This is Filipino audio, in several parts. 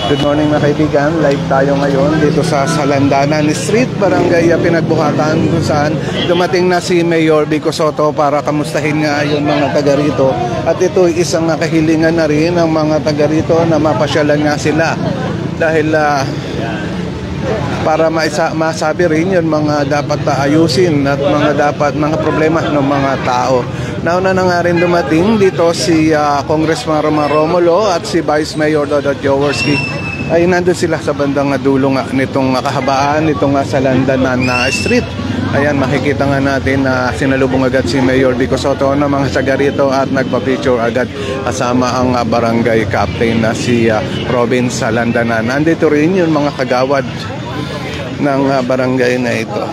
Good morning mga kaibigan, live tayo ngayon dito sa Salandanan Street, Barangay Pinagbuhatan, kung saan dumating na si Mayor Vico Sotto para kamustahin nga yung mga taga rito. At ito isang nakahilingan na rin ng mga taga rito na mapasyalan nga sila dahil para masabi rin yung mga dapat ayusin at mga problema ng mga tao. Nauna na nga rin dumating dito si Congressman Romar Romulo at si Vice Mayor Dodot Jaworski. Ay nandun sila sa bandang dulo nga nitong kahabaan nitong Salandanan Street. Ayan, makikita nga natin na sinalubong agad si Mayor Vico Sotto ng mga taga rito at nagpa-picture agad kasama ang barangay captain na si Robin Salandanan. Nandito rin yung mga kagawad ng barangay na ito.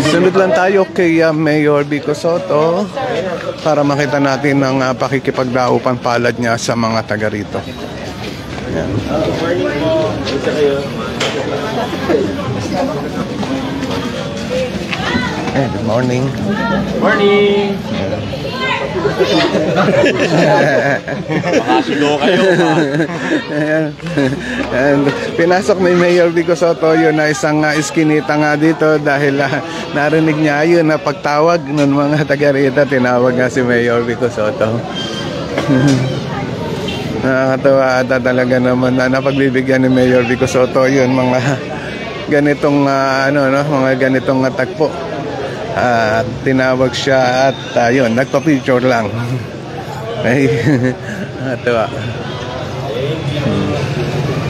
Sunod lang tayo kay Mayor Vico Sotto para makita natin ang pakikipagdaupan palad niya sa mga taga rito. Ayan. Good morning. Morning. Makasigaw kayo ba? And pinasok ni Mayor Vico Sotto yun na isang iskinita nga dito dahil narinig niya yun na pagtawag ng mga taga rito, tinawag nga si Mayor Vico Sotto. Nakakatawa ata talaga naman na napagbibigyan ni Mayor Vico Sotto yun mga ganitong mga ganitong tagpo. Tinawag siya at yun, nagpa-picture lang. Ay, nakakatawa.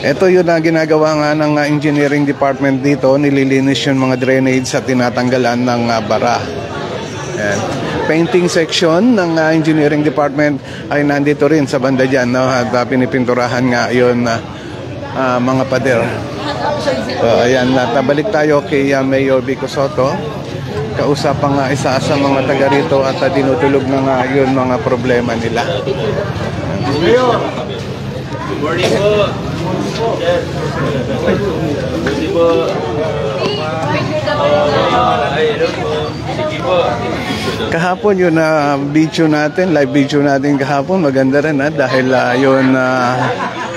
Ito yun na ginagawa nga ng engineering department dito, nililinis yung mga drainage sa tinatanggalan ng bara. Ayan. Painting section ng engineering department ay nandito rin sa banda dyan, no? At pinipinturahan nga yun mga pader. So ayan, tabalik tayo kay Mayor Vico Sotto. Kausap ang isa sa mga taga rito at dinutulog na nga yun mga problema nila. Mayor! Good morning po! Good morning po! Sige po! Kahapon yun na video natin, live video natin kahapon, maganda rin dahil yun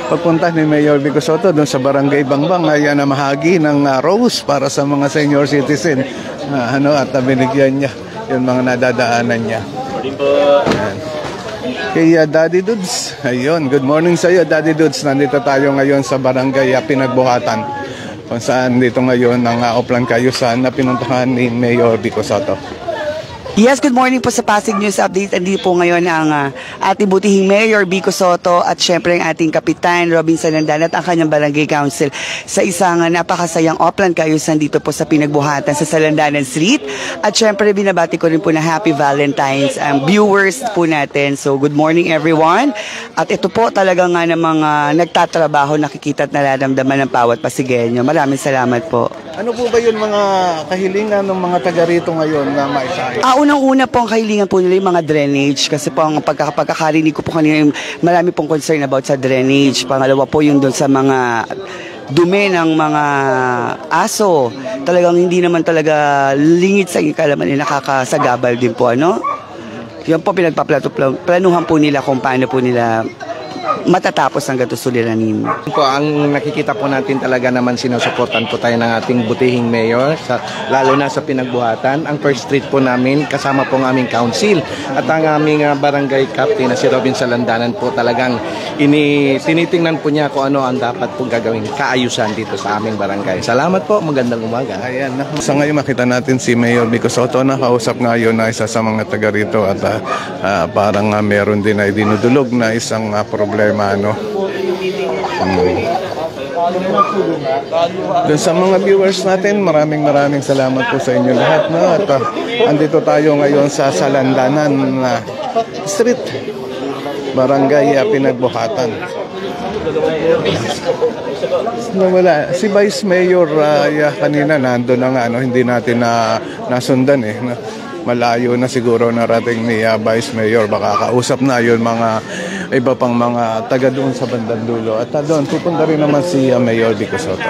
pagpunta ni Mayor Vico Sotto doon sa Barangay Bangbang ay namahagi ng rose para sa mga senior citizen at binigyan niya yung mga nadadaanan niya. Morning po. Kay Daddy Dudes, ayun, good morning sa iyo Daddy Dudes. Nandito tayo ngayon sa Barangay Pinagbuhatan kung saan dito ngayon ang Oplan Cayusan na pinuntahan ni Mayor Vico Sotto. Yes, good morning po sa Pasig News Update. Andito po ngayon ang ating butihing Mayor Vico Sotto at syempre ang ating Kapitan Robin Salandanan at ang kanyang Barangay Council sa isang napakasayang Oplan Cayusan dito po sa Pinagbuhatan sa Salandanan Street. At syempre binabati ko rin po na Happy Valentine's ang viewers po natin. So good morning everyone. At ito po talaga nga ng mga nagtatrabaho, nakikita at nararamdaman ng bawat Pasigueño. Maraming salamat po. Ano po ba yun mga kahilingan ng mga taga rito ngayon na maisahin? Unang-una po ang kahilingan po nila yung mga drainage kasi po ang pagkakarinig ko po kanina marami pong concern about sa drainage. Pangalawa po yung doon sa mga dumi ng mga aso. Talagang hindi naman talaga lingit sa ikalaman nila, nakakasagabal din po Yan po planuhan po nila kung paano po nila matatapos ang gato suliranin. Po, ang nakikita po natin talaga naman sinusuportan po tayo ng ating butihing mayor, lalo na sa Pinagbuhatan. Ang first street po namin, kasama po ang aming council at ang aming barangay captain na si Robin Salandanan po talagang tinitingnan po niya kung ano ang dapat po gagawin kaayusan dito sa aming barangay. Salamat po, magandang umaga. Ayan, sa ngayon makita natin si Mayor Vico Sotto na kausap ngayon na isa sa mga taga rito at parang meron din ay dinudulog na isang problema. Doon sa mga viewers natin, maraming salamat po sa inyo lahat. At andito tayo ngayon sa Salandanan Street, Barangay Pinagbuhatan. Wala. Si Vice Mayor kanina nandun na nga, hindi natin nasundan malayo na siguro narating ni Vice Mayor. Baka kausap na yun mga iba pang mga taga doon sa bandang dulo. At doon pupunta rin naman si Mayor Vico Sotto.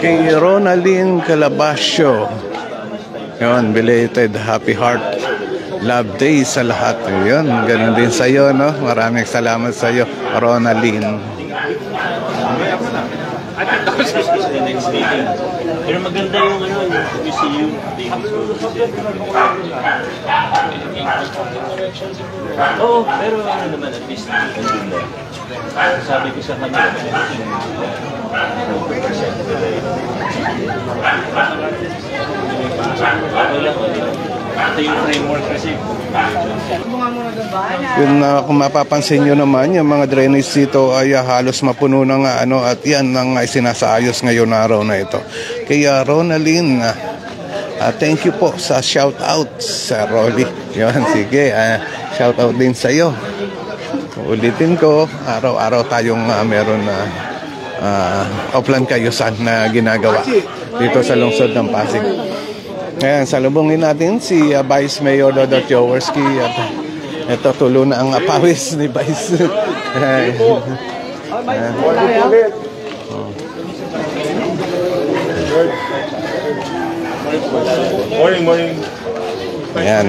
Kay Ronaldine Calabasio. Yun, belated happy heart. Love day sa lahat. Yun, ganun din sa iyo, no? Maraming salamat sa iyo, Ronaldine. Next meeting. Pero maganda yung MCU. Oo, pero naman at least sabi ko sa kanila. Okay lang. Ito yung framework kasi. Yun na kung mapapansin nyo naman, yung mga drainage dito ay halos mapuno na nga at yan ang sinasaayos ngayon na araw na ito. Kaya Ronaldine, thank you po sa shout out sa Rolly. Yun, sige, shout out din sa iyo. Ulitin ko, araw-araw tayong meron na Oplan Kayusan na ginagawa dito sa lungsod ng Pasig. Ngayon, salubungin natin si Vice Mayor Dodot Jaworski at ito tulo na ang pawis ni Vice. Morning. Ayan.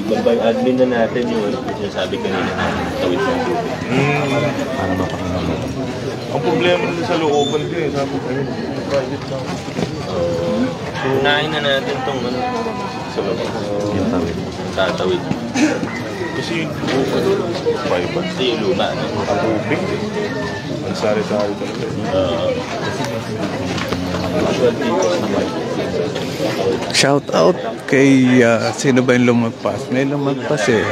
Ibabay admin na natin yun. Kasi sabi kanina na tawid ng tubig. Para mapakalaman. Ang problema nila sa looban ko sabi ko, private lang. Unahin na natin itong sa looban. Yung tawid. Tatawid. Kasi yung fiber. Kasi yung lupa. Ang tubig. Ang sari-sari talaga. Shout out kay sino ba yung lumagpas? May lumagpas ayun.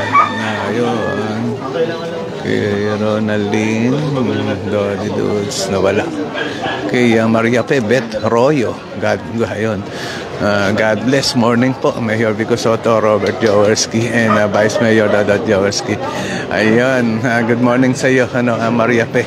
Kay Ronaldine Dodi Dudes nawala. Kay Maria Pebet Royo. God bless. Morning po, Mayor Vico Soto, Robert Jaworski, and Vice Mayor Dodot Jaworski. Ayun, good morning sa iyo, Maria Pe.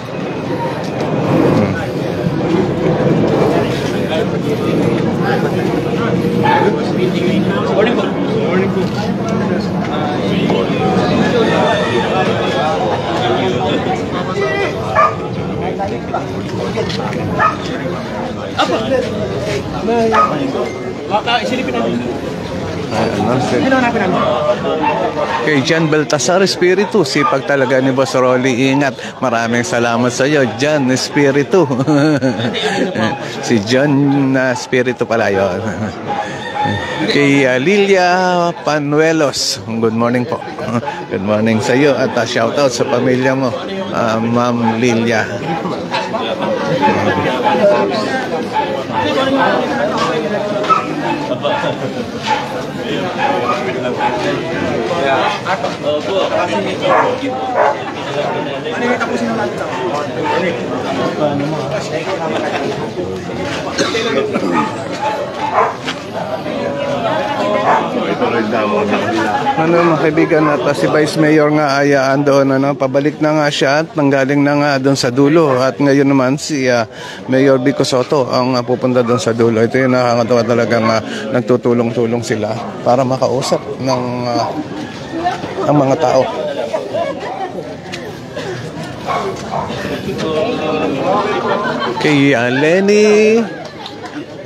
Kay Jan Baltasar Espiritu, sipag talaga ni Boss Rolly. Ingat, maraming salamat sa iyo, Jan Espiritu. Si John Espiritu pala yun. Kay Lilia Panuelos, good morning po. Good morning sa iyo at shout out sa pamilya mo, Ma'am Lilia. Mga kaibigan, at si Vice Mayor nga ay doon, pabalik na nga siya at nanggaling na nga doon sa dulo, at ngayon naman si Mayor Vico Soto ang pupunta doon sa dulo. Ito yung nakakatawa talagang nagtutulong-tulong sila para makausap ng ang mga tao. Kay Lenny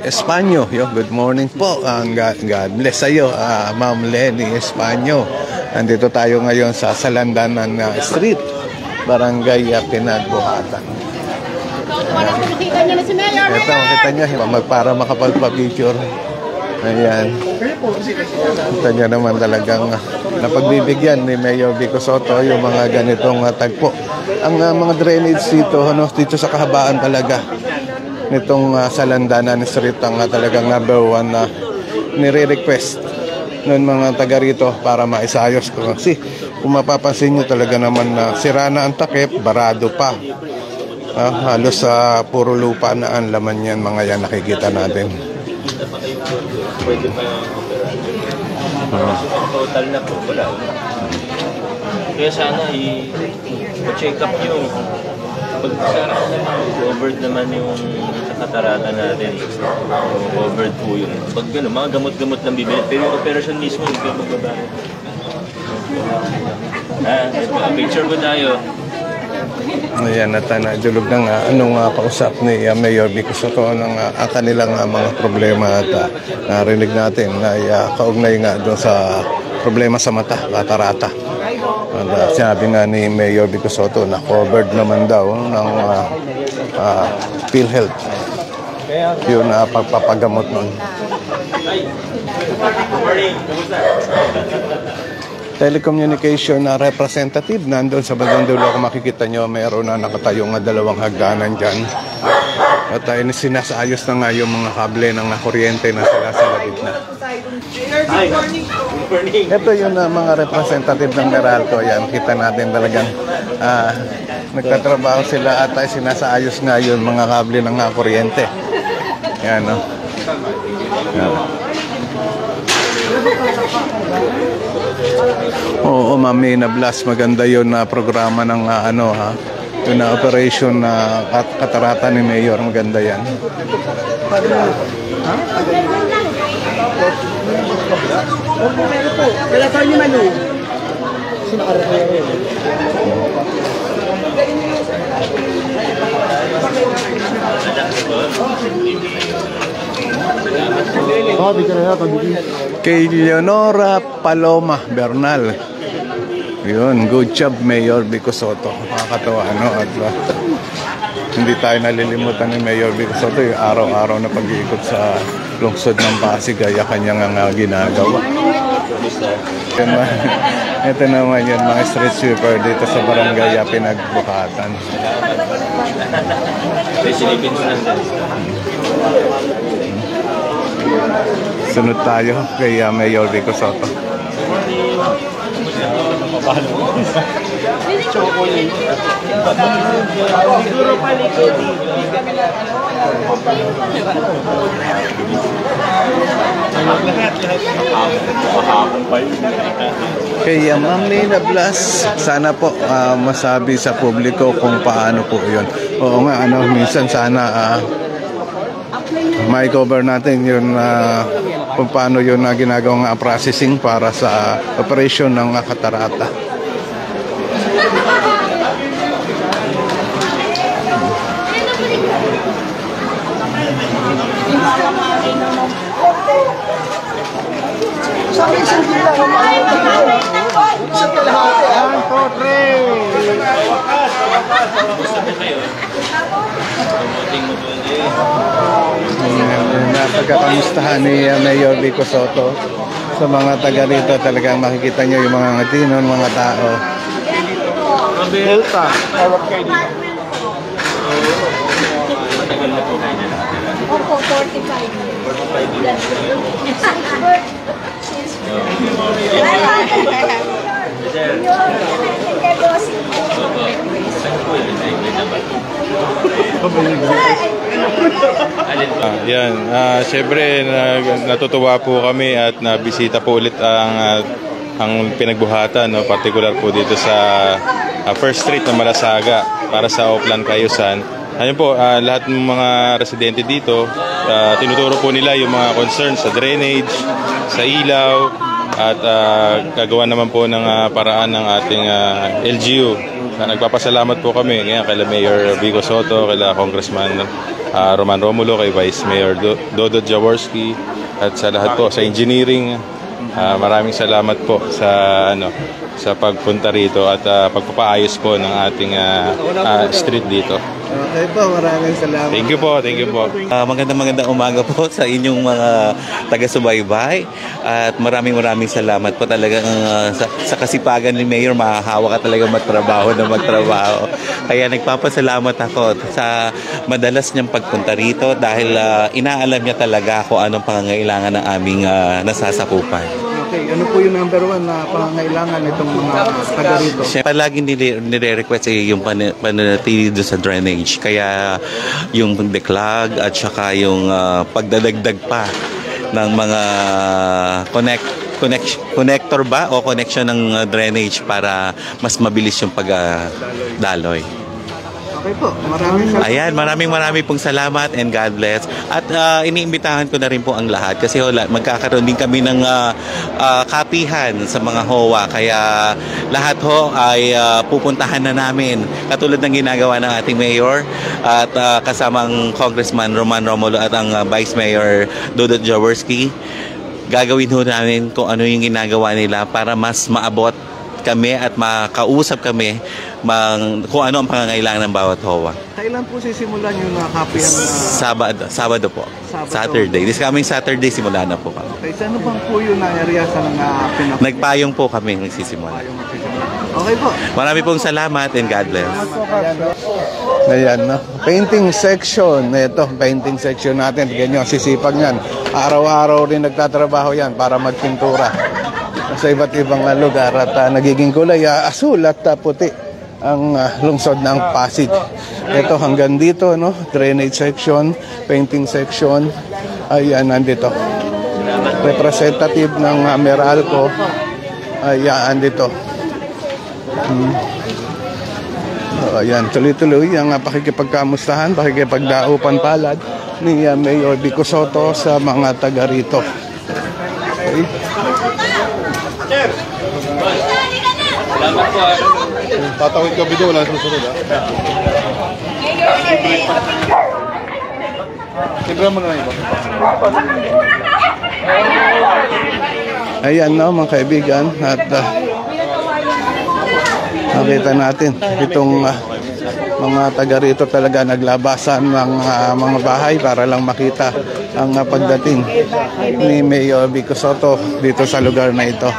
Espanyo, good morning po. God bless sa iyo, Ma'am Lenny Espanyo. Nandito tayo ngayon sa Salandanan Street, Barangay Pinagbuhatan. Ito, makita niyo, para makapagpa-picture. Ayan. Kita niyo naman talagang napagbibigyan ni Mayor Vico Soto yung mga ganitong tagpo. Ang mga drainage dito sa kahabaan talaga nitong Salandanan Street ang talagang number one na nire-request ng mga taga rito para maisayos ko. Kasi kung mapapansin nyo talaga naman na sira na ang takip, barado pa. Halos sa puro lupa na ang laman yan, mga yan nakikita natin. Pwede pa yung total na po wala. Kaya sana i-check up nyo pag covered naman yung sa katarata natin, covered po yun. Pag gano'n, mga gamot-gamot lang bibili, pero yung operation mismo, hindi ka magbabayad. Picture po tayo. Ayan, at nadulog na nga anong kausap ni Mayor Vico Soto ng kanilang mga problema at narinig natin na kaugnay nga doon sa problema sa mata, katarata. At sinabi nga ni Mayor Vico Soto na covered naman daw ng PhilHealth yung pagpapagamot nun. Telecommunication na representative nandun sa bandang dulo. Kung makikita nyo, mayroon na nakatayong dalawang hagdanan dyan. At sinasayos na nga yung mga kable ng kuryente na sila sa labid na. Ito yung mga representative ng Meralco. Yan, kita natin talagang nagtatrabaho sila at sinasayos nga yung mga kable ng kuryente. Yan, no? Yan. Oo, Mami na Blas, maganda yun na programa ng yun na operation na katarata ni Mayor, maganda yan. Kay Leonora Paloma Bernal. Yun, good job Mayor Vico Soto. Nakakatawa, at hindi tayo nalilimutan ni Mayor Vico Soto yung araw-araw na pag-iikot sa lungsod ng Pasig ay kanyang ginagawa. Ito naman yun, mga street sweeper dito sa barangay Pinagbukatan. Sunod tayo kay Mayor Vico Soto. Kaya Mami na Blas, sana po masabi sa publiko kung paano po yun. Oo nga, minsan sana may cover natin yun kung paano yun ginagawang processing para sa operation ng katarata. Napagkakamustahan ni Mayor Vico Soto sa mga taga rito. Talagang makikita nyo yung mga ngatinon, mga tao. Delta. Opo, 45. Yan, syempre natutuwa po kami at nabisita po ulit ang pinagbuhatan, particular po dito sa First Street ng Malasaga para sa Oplan Cayusan. Ayun po, lahat ng mga residente dito, tinuturo po nila yung mga concerns sa drainage, sa ilaw, at gagawa naman po ng paraan ng ating LGU. Nagpapasalamat po kami ngayon kay Mayor Vico Soto, kay Congressman Roman Romulo, kay Vice Mayor Dodo Jaworski, at sa lahat po sa engineering. Maraming salamat po sa sa pagpunta rito at pagpapaayos po ng ating street dito. Okay po, maraming salamat. Thank you po, thank you po. Magandang umaga po sa inyong mga taga-subaybay at maraming salamat po talagang sa kasipagan ni Mayor. Mahahawa ka talaga magtrabaho. Kaya nagpapasalamat ako sa madalas niyang pagpunta rito dahil inaalam niya talaga kung anong pangangailangan ng aming nasasakupan. Okay, ano po yung number 1 na pangangailangan itong mga taga rito? Palaging nire-request yung pananatili doon sa drainage. Kaya yung declog at saka yung pagdadagdag pa ng mga connector ba o connection ng drainage para mas mabilis yung pagdaloy. Okay po, maraming salamat. Ayan, maraming pong salamat and God bless. At iniimbitahan ko na rin po ang lahat kasi magkakaroon din kami ng kapihan sa mga HOA. Kaya lahat ho ay pupuntahan na namin. Katulad ng ginagawa ng ating mayor at kasamang Congressman Roman Romulo at ang Vice Mayor Dudut Jaworski. Gagawin ho namin kung ano yung ginagawa nila para mas maabot kami at makausap kami kung ano ang pangangailangan ng bawat HOA. Kailan po sisimulan yung kapihan na... Sabado po. Saturday. This coming Saturday, simula na po kami. Okay, saan bang po yung area sa mga Nagpayong po kami nagsisimula. Okay po. Marami pong salamat and God bless. Ayan, no? Painting section. Ito, painting section natin. Ganyan, sisipag yan. Araw-araw rin nagtatrabaho yan para magpintura sa iba't ibang lugar at nagiging kulay asul at puti ang lungsod ng Pasig. Ito hanggang dito, no? Drainage section, painting section. Ayan, nandito. Representative ng Meralco. Ayan, dito. Ayan, tuloy-tuloy ang pakikipagkamustahan, pakikipagdaupan palad ni Mayor Vico Sotto sa mga taga rito. Okay. Salamat po. Tatawid ka video, wala susunod ha. Siyempre mo na iba. Ayan, no, mga kaibigan, at nakita natin itong mga taga rito talaga naglabasan ng mga bahay para lang makita ang pagdating ni Mayor Vico Sotto dito sa lugar na ito.